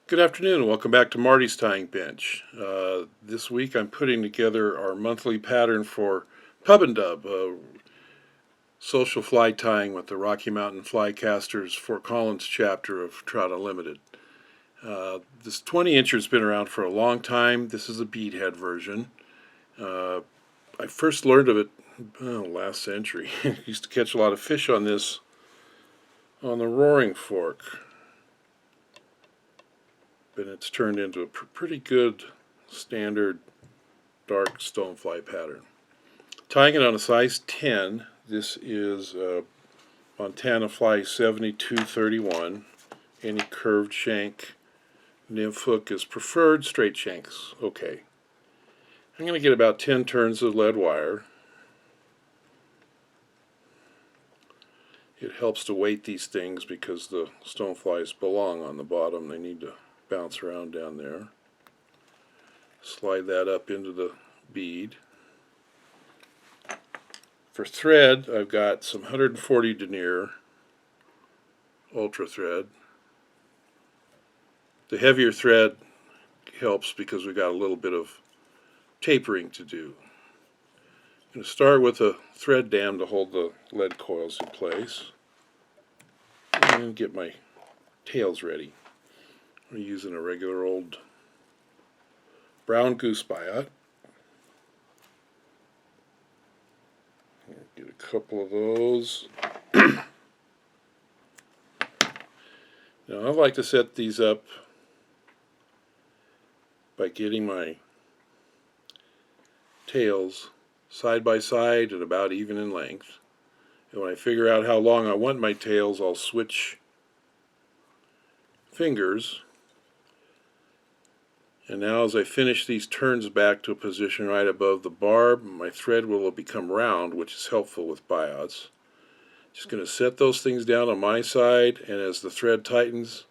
Good afternoon, and welcome back to Marty's Tying Bench. This week I'm putting together our monthly pattern for Pub and Dub, social fly tying with the Rocky Mountain Flycasters Fort Collins chapter of Trout Unlimited. This 20-incher has been around for a long time. This is a Beadhead version. I first learned of it last century. Used to catch a lot of fish on this on the Roaring Fork. But it's turned into a pretty good standard dark stonefly pattern. Tying it on a size 10, this is Montana Fly 7231. Any curved shank nymph hook is preferred, straight shanks okay. I'm going to get about 10 turns of lead wire. It helps to weight these things because the stoneflies belong on the bottom. They need to bounce around down there. Slide that up into the bead. For thread, I've got some 140 denier ultra thread. The heavier thread helps because we've got a little bit of tapering to do. I'm going to start with a thread dam to hold the lead coils in place and get my tails ready. I'm using a regular old brown goose biot. Get a couple of those. Now I like to set these up by getting my tails side by side and about even in length. And when I figure out how long I want my tails, I'll switch fingers. And now as I finish these turns back to a position right above the barb, my thread will become round, which is helpful with biots. Just going to set those things down on my side, and as the thread tightens,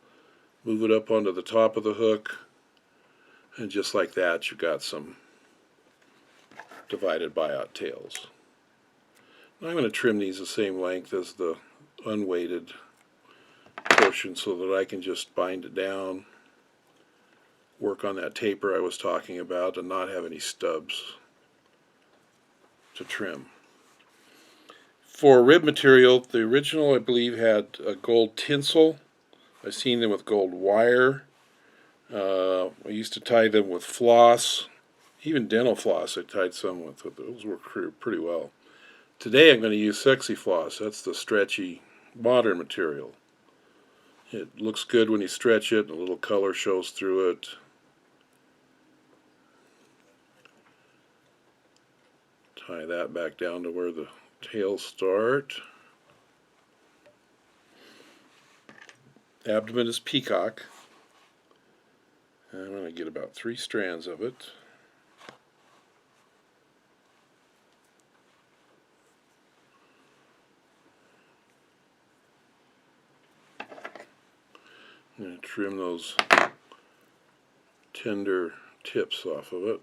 move it up onto the top of the hook, and just like that you've got some divided biot tails. Now I'm going to trim these the same length as the unweighted portion so that I can just bind it down, work on that taper I was talking about, and not have any stubs to trim. For rib material, the original I believe had a gold tinsel. I've seen them with gold wire. I used to tie them with floss, even dental floss I tied some with. Those work pretty well. Today I'm going to use sexy floss. That's the stretchy modern material. It looks good when you stretch it, and a little color shows through it. Tie that back down to where the tails start. Abdomen is peacock. I'm going to get about 3 strands of it. I'm going to trim those tender tips off of it.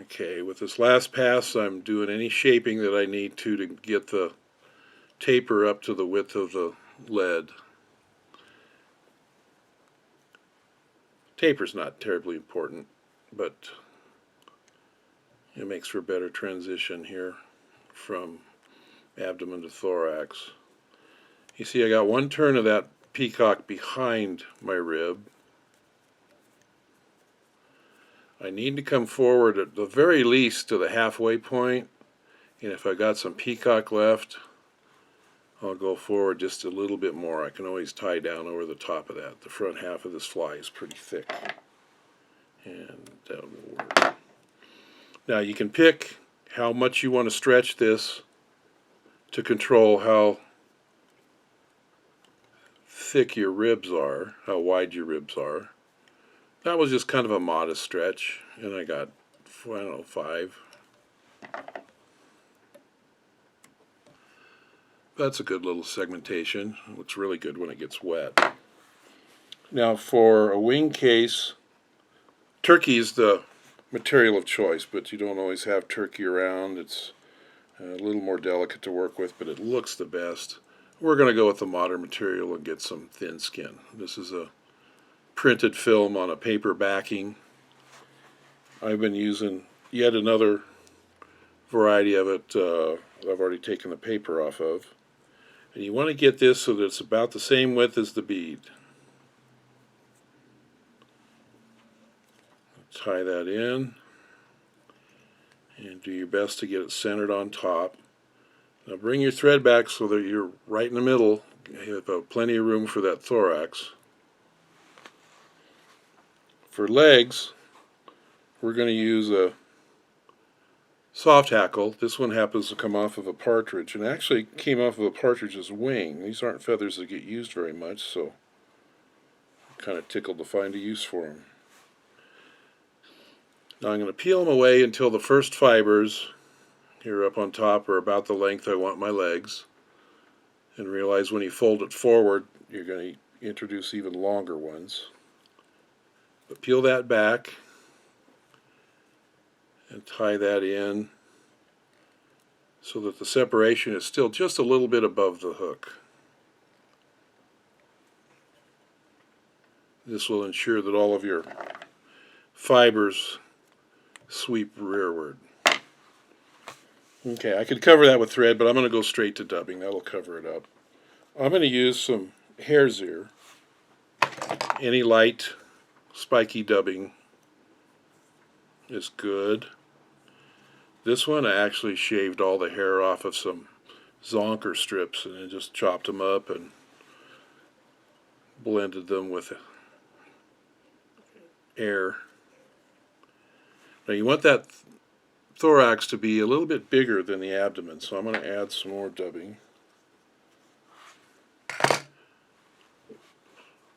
Okay, with this last pass I'm doing any shaping that I need to get the taper up to the width of the lead. Taper's not terribly important, but it makes for a better transition here from abdomen to thorax. You see I got 1 turn of that peacock behind my rib. I need to come forward at the very least to the halfway point, and if I got some peacock left, I'll go forward just a little bit more. I can always tie down over the top of that. The front half of this fly is pretty thick, and that will work. Now you can pick how much you want to stretch this to control how thick your ribs are, how wide your ribs are. That was just kind of a modest stretch, and I got, I don't know, 5. That's a good little segmentation. It looks really good when it gets wet. Now for a wing case, turkey is the material of choice, but you don't always have turkey around. It's a little more delicate to work with, but it looks the best. We're going to go with the modern material and get some thin skin. This is a printed film on a paper backing. I've been using yet another variety of it. I've already taken the paper off of. And you want to get this so that it's about the same width as the bead. Tie that in and do your best to get it centered on top. Now bring your thread back so that you're right in the middle. You have plenty of room for that thorax. For legs, we're going to use a soft hackle. This one happens to come off of a partridge, and actually came off of a partridge's wing. These aren't feathers that get used very much, so I'm kind of tickled to find a use for them. Now I'm going to peel them away until the first fibers here up on top are about the length I want my legs. And realize when you fold it forward, you're going to introduce even longer ones. But peel that back and tie that in so that the separation is still just a little bit above the hook. This will ensure that all of your fibers sweep rearward. Okay, I could cover that with thread, but I'm going to go straight to dubbing. That'll cover it up. I'm going to use some hare's ear. Any light, spiky dubbing is good. This one I actually shaved all the hair off of some zonker strips and then just chopped them up and blended them with air. Now you want that thorax to be a little bit bigger than the abdomen, so I'm going to add some more dubbing.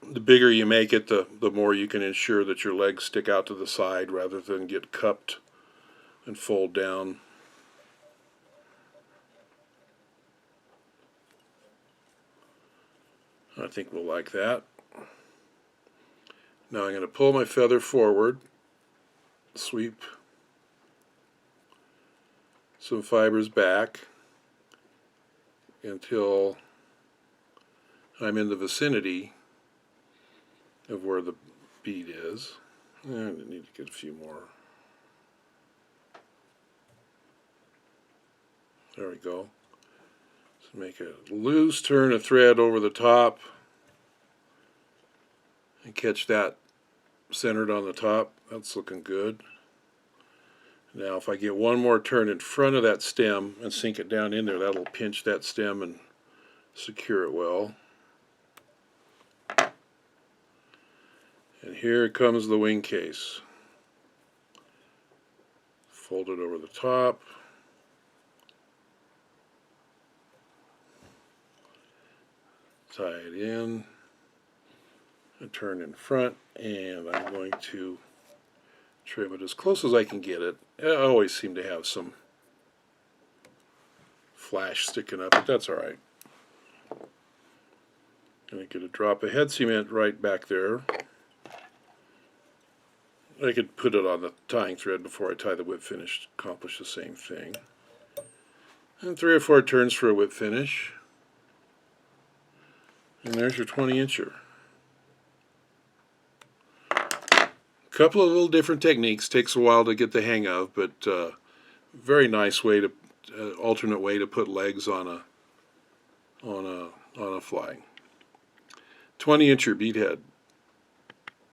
The bigger you make it, the more you can ensure that your legs stick out to the side rather than get cupped and fold down. I think we'll like that. Now I'm going to pull my feather forward, sweep some fibers back until I'm in the vicinity of where the bead is. And I need to get a few more. There we go. So make a loose turn of thread over the top and catch that centered on the top. That's looking good. Now if I get one more turn in front of that stem and sink it down in there, that'll pinch that stem and secure it well. And here comes the wing case. Fold it over the top. Tie it in. And turn in front. And I'm going to trim it as close as I can get it. I always seem to have some flash sticking up, but that's alright. Going to get a drop of head cement right back there. I could put it on the tying thread before I tie the whip finish to accomplish the same thing. And 3 or 4 turns for a whip finish. And there's your 20-incher. Couple of little different techniques. Takes a while to get the hang of, but very nice way to alternate way to put legs on a fly. 20-incher beadhead.